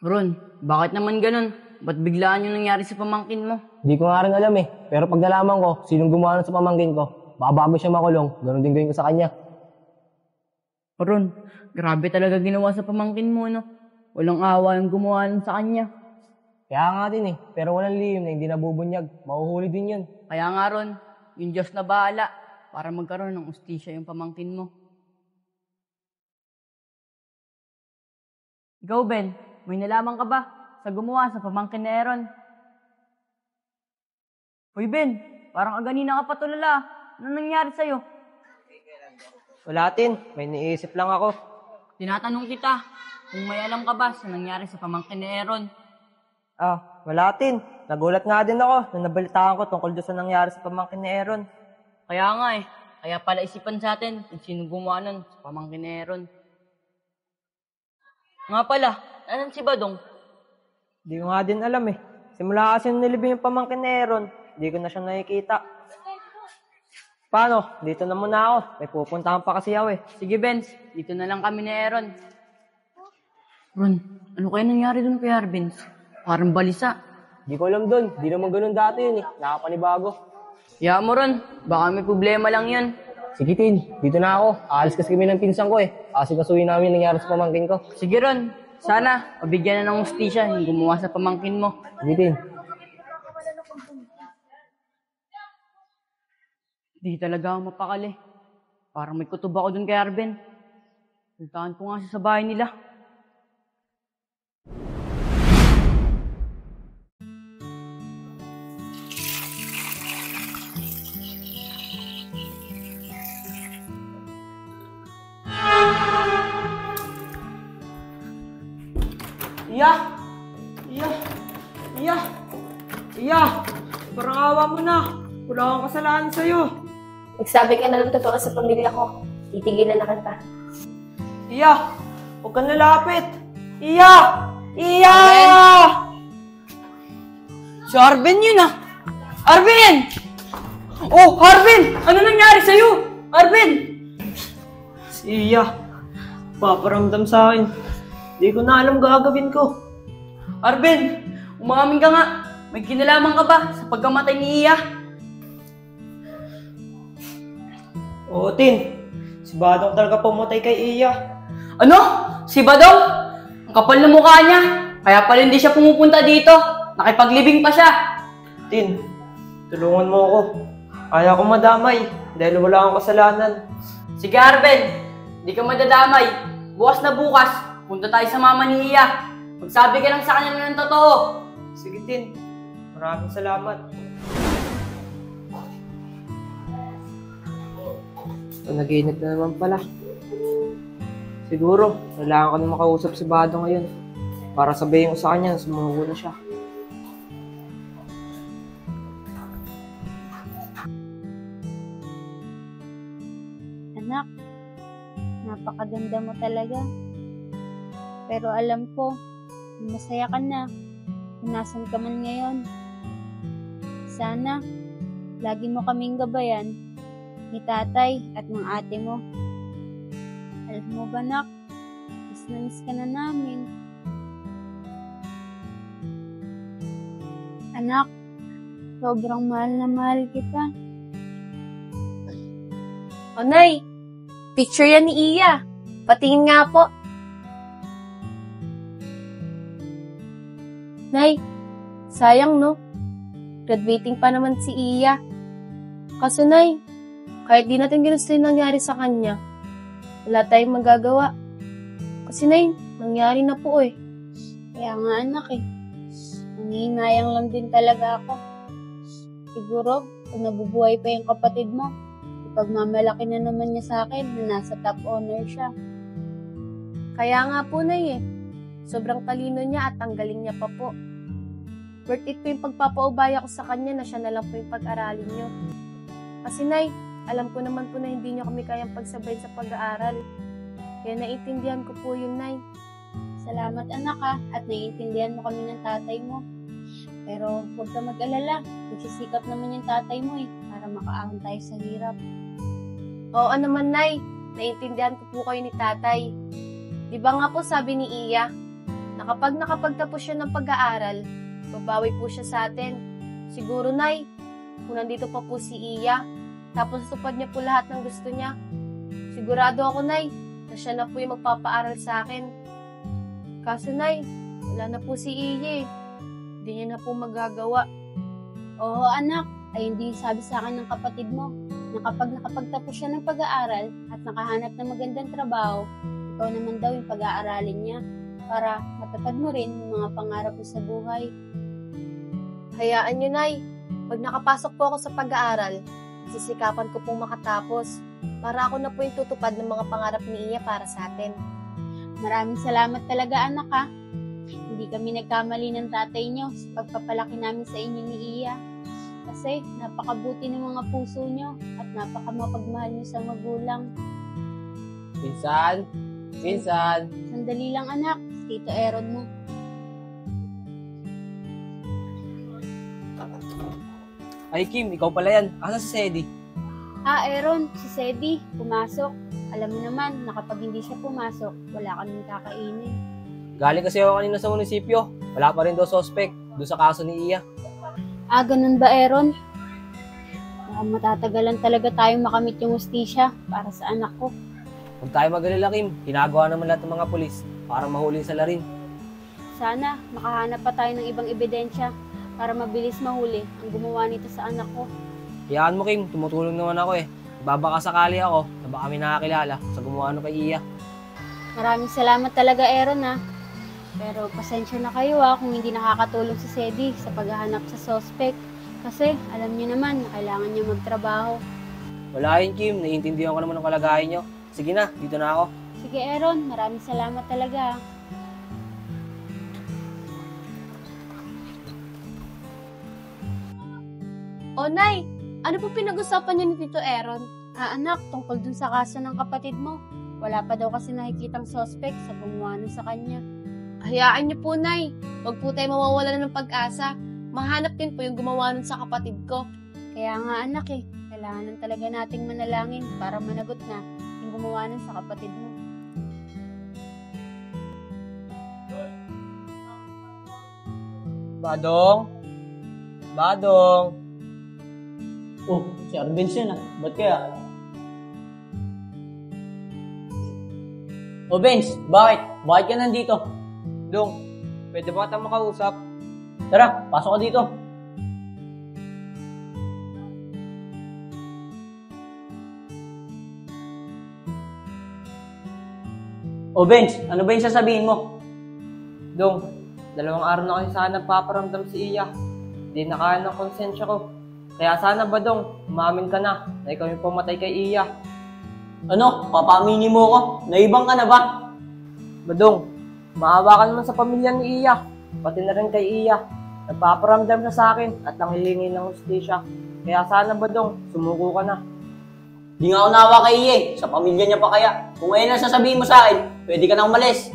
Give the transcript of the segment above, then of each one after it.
Ron, bakit naman ganun? Ba't biglaan yung nangyari sa pamangkin mo? Hindi ko nga rin alam eh. Pero pag nalaman ko, sinong gumawa nun sa pamangkin ko, baka bago siya makulong, ganun din gawin ko sa kanya. Ron, grabe talaga ginawa sa pamangkin mo, no? Walang awa yung gumawa nun sa kanya. Kaya nga din eh. Pero walang lihim na hindi nabubunyag. Mahuhuli din yun. Kaya nga Ron, yung Diyos na bahala para magkaroon ng ustisya yung pamangkin mo. Ikaw, Ben, may nalaman ka ba sa gumawa sa pamangkin ni Aaron? Hoy, Ben, parang kaganina ka pa tulala. Ano nangyari sa'yo? Wala tin. May niisip lang ako. Tinatanong kita kung may alam ka ba sa nangyari sa pamangkin ni Aaron. Wala tin. Nagulat nga din ako nung nabalitaan ko tungkol doon sa nangyari sa pamangkin ni Aaron. Kaya nga eh. Kaya pala isipan sa atin kung sino gumawa nun sa pamangkin ni Aaron. Nga pala, asan si Badong? Hindi ko nga din alam eh. Simula kasi nung nilibing yung pamangkin ni Aaron, hindi ko na siya nakikita. Paano? Dito na muna ako. May pupuntahan pa kasi ako eh. Sige, Benz. Dito na lang kami ni Aaron. Ron, ano kaya nangyari dun kay Arbenz? Parang balisa. Hindi ko alam dun. Hindi naman ganun dati yun eh. Nakapanibago. Hayaan mo, Ron. Baka may problema lang yun. Sige, Tin. Dito na ako. Aalis kasi kami ng pinsan ko eh. Kasi kasuhin namin nangyari sa pamangkin ko. Sige, Ron. Sana, mabigyan na ng hustisya yung gumawa sa pamangkin mo. Sige, Tin. Di talaga ako mapakali. Parang may kutob ako dun kay Arben. Puntahan ko nga siya sa bahay nila. Iya! Parang awa mo na. Wala akong kasalanan sa'yo. Nagsabi ka na ng totoo sa pamilya ko. Titigilan na kita. Iya! Huwag kang lalapit! Iya! Iya! Si Arben yun ah! Arben! Oh, Arben! Ano nangyari sa'yo? Arben! Si Iya. Paparamdam sa akin. Di ko na alam gagawin ko. Arben! Umamin ka nga! May kinalaman ka ba sa pagkamatay ni Iya? Oo, Tin. Si Badong talaga pumatay kay Iya. Ano? Si Badong? Ang kapal na mukha niya. Kaya pala hindi siya pumupunta dito. Nakipaglibing pa siya. Tin, tulungan mo ako. Kaya ko madamay dahil wala akong kasalanan. Sige Arben, hindi ka madadamay. Bukas na bukas, punta tayo sa mama ni Iya. Magsabi ka lang sa kanya ng totoo. Sige, Tin. Maraming salamat. Naginip na naman pala. Siguro, kailangan ko na makausap si Bado ngayon para sabihin ko sa kanya na sumuko na siya. Anak, napakaganda mo talaga. Pero alam ko, masaya ka na kung nasan ka man ngayon. Sana, lagi mo kaming gabayan ni tatay at ng ate mo. Alam mo ba, nak? Miss na miss ka na namin. Anak, sobrang mahal na mahal kita. O, Nay! Picture yan ni Iya. Patingin nga po. Nay, sayang no? Graduating pa naman si Iya. Kaso Nay, kahit di natin ginusto yung nangyari sa kanya, wala tayong magagawa. Kasi Nay, nangyari na po eh. Kaya nga anak eh. Nangihinayang lang din talaga ako. Siguro, kung nabubuhay pa yung kapatid mo, ipagmamalaki na naman niya sa akin na nasa top honor siya. Kaya nga po Nay eh. Sobrang talino niya at ang galing niya pa po. Worth it po yung pagpapaubaya ko sa kanya na siya na lang po yung pag-aralin niyo. Kasi Nay, alam ko naman po na hindi niyo kami kayang pagsabayin sa pag-aaral. Kaya naiintindihan ko po yun, Nay. Salamat anak ha, at naiintindihan mo kami ng tatay mo. Pero huwag ka mag-alala, nagsisikap naman yung tatay mo eh, para makaahon tayo sa hirap. Oo naman, Nay. Naiintindihan ko po kayo ni tatay. Di ba nga po sabi ni Iya, na kapag nakapagtapos siya ng pag-aaral, babawi po siya sa atin. Siguro, Nay, kung nandito pa po si Iya, tapos tupad niya po lahat ng gusto niya, sigurado ako, Nay, na siya na po yung magpapaaral sa akin. Kaso, Nay, wala na po si Iya eh. Hindi niya na po magagawa. Oo anak, ay hindi sabi sa akin ng kapatid mo na kapag nakapagtapos siya ng pag-aaral at nakahanap ng magandang trabaho, ikaw naman daw yung pag-aaralin niya para matupad mo rin yung mga pangarap mo sa buhay. Hayaan niyo, Nay. Pag nakapasok po ako sa pag-aaral, sisikapan ko pong makatapos para ako na po yung tutupad ng mga pangarap ni Iya para sa atin. Maraming salamat talaga anak ha. Hindi kami nagkamali ng tatay niyo sa pagpapalaki namin sa inyo ni Iya. Kasi napakabuti ng mga puso niyo at napakamapagmahal niyo sa magulang. Pinsan! Pinsan! Sandali lang anak, Tito Aaron mo. Ay Kim, ikaw pala yan. Asa si Sedi? Aaron, si Sedi, pumasok. Alam mo naman na kapag hindi siya pumasok, wala kaming kakainin. Galing kasi ako kanina sa munisipyo. Wala pa rin daw suspect doon sa kaso ni Iya. Ganun ba, Aaron? Mukhang matatagalan talaga tayong makamit yung hustisya para sa anak ko. Huwag tayo mag-alala, Kim. Ginagawa naman lahat ng mga pulis para mahuli sa larin. Sana makahanap pa tayo ng ibang ebidensya para mabilis mahuli ang gumawa nito sa anak ko. Hayaan mo, Kim. Tumutulong naman ako eh. Babaka sakali ako na baka may nakakilala sa gumawa kay Iya. Maraming salamat talaga, Aaron ha. Pero pasensya na kayo kung hindi nakakatulong si Sedi sa paghahanap sa suspect. Kasi alam niyo naman na kailangan niya magtrabaho. Wala yun, Kim. Naiintindihan ko naman ang kalagayan nyo. Sige na, dito na ako. Sige, Aaron. Maraming salamat talaga. O, Nay, ano po pinag-usapan niyo ni Tito Aaron? Anak, tungkol dun sa kaso ng kapatid mo. Wala pa daw kasi nakikitang suspect sa gumawa nun sa kanya. Hayaan niyo po, Nay. Huwag po tayo mawawala ng pag-asa. Mahanap din po yung gumawa nun sa kapatid ko. Kaya nga anak kailangan talaga nating manalangin para managot na yung gumawa nun sa kapatid mo. Badong? Badong? Oh, si Arbenz yun ah. Ba't kaya? Oh, Benz, bakit? Bakit ka nandito? Dong, pwede ba kitang makausap? Tara, pasok ka dito. Oh, Benz, ano ba yung sasabihin mo? Dong, 2 araw na kasi sana nagpaparamdam si Iya. Hindi nakain ng konsensya ko. Kaya sana ba, Dong, umamin ka na ikaw yung pumatay kay Iya. Ano, papamini mo ko? Naibang ka na ba? Badong, maawa ka naman sa pamilya ni Iya. Pati na rin kay Iya. Nagpaparamdam siya sa akin at nanghihingi ng hustisya. Kaya sana ba, Dong, sumuko ka na. Di nga ako naawa kay Iye. Sa pamilya niya pa kaya. Kung ngayon lang sasabihin mo sa akin, pwede ka na umalis.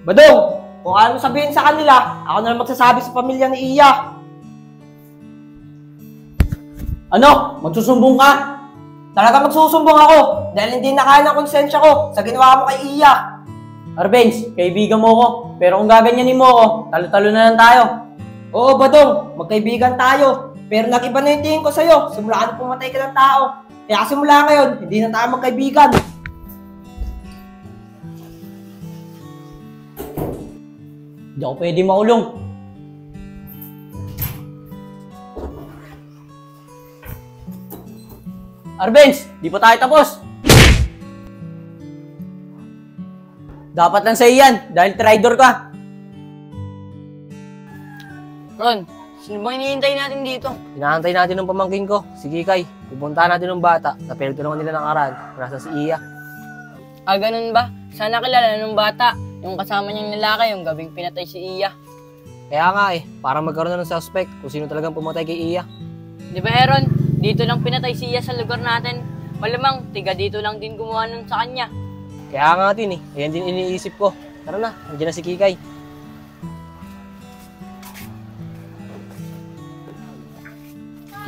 Badong, kung ano sabihin sa kanila, ako na lang magsasabi sa pamilya ni Iya. Ano? Magsusumbong ka? Talaga magsusumbong ako dahil hindi nakain ng konsensya ko sa ginawa mo kay Iya. Arbenz, kaibigan mo ko. Pero kung gaganyanin mo ko, talo-talo na lang tayo. Oo, Badong, magkaibigan tayo. Pero nag-iba na yung tingin ko sa'yo. Simula ka na pumatay ka ng tao. Kaya simula ngayon, hindi na tayo magkaibigan. Hindi ako pwede makulong. Arbenz, di pa tayo tapos. Dapat lang sa'yo yan, dahil traitor ka. Ron, sino bang hinihintay natin dito? Hinahantay natin ng pamangkin ko, si Kikay. Pupuntahan natin ng bata na pinagtulungan nila ng aral. Nasa si Iya. Ganun ba? Sana kilala nung bata. Yung kasama niyang lalaki, yung gabing pinatay si Iya. Kaya nga para magkaroon na ng suspect kung sino talagang pumatay kay Iya. Di ba, Aaron? Dito lang pinatay si Iya sa lugar natin. Malamang, tiga dito lang din gumawa nun sa kanya. Kaya nga din ayan din iniisip ko. Tara na, nandiyan na si Kikay.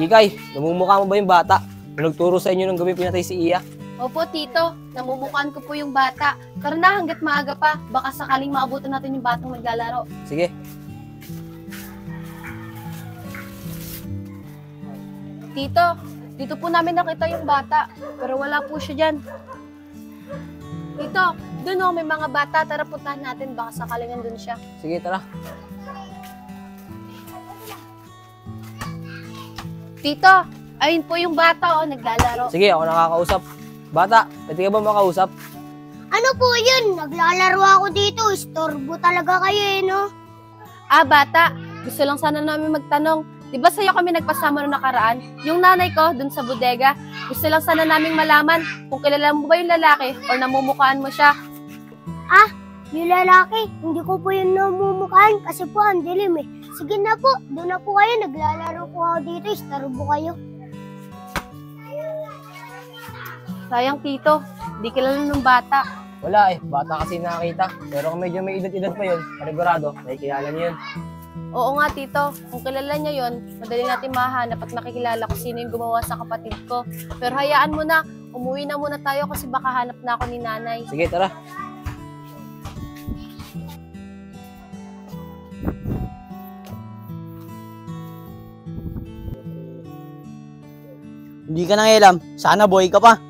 Kikay, namumukha mo ba yung bata na nagturo sa inyo nung gabi pinatay si Iya? Opo, Tito. Namumukaan ko po yung bata. Tara na, hanggat maaga pa. Baka sakaling maabutan natin yung batang naglalaro. Sige. Tito, dito po namin nakita yung bata. Pero wala po siya dyan. Tito, doon may mga bata. Tara puntahan natin. Baka sakaling nandun siya. Sige, tara. Tito, ayun po yung bata, naglalaro. Sige, ako nakakausap. Bata, pwede ka ba makausap? Ano po yun? Naglalaro ako dito. Istorbo talaga kayo no? Ah, bata, gusto lang sana namin magtanong. Di ba sa'yo kami nagpasama noong nakaraan? Yung nanay ko, dun sa bodega. Gusto lang sana naming malaman kung kilala mo ba yung lalaki o namumukaan mo siya. Yung lalaki, hindi ko po yun namumukhaan kasi po ang dilim eh. Sige na po, doon na po kayo. Naglalaro po ako dito. Istorbo kayo. Sayang, Tito. Di kilala nung bata. Wala bata kasi nakakita. Pero kung medyo may edad-edad pa yun, panigurado, nakikilala niyo yun. Oo nga, Tito. Kung kilala niya yon, madali natin mahanap at makikilala kung sino yung gumawa sa kapatid ko. Pero hayaan mo na. Umuwi na muna tayo kasi baka hanap na ako ni nanay. Sige, tara. Hindi ka nang alam. Sana boy ka pa.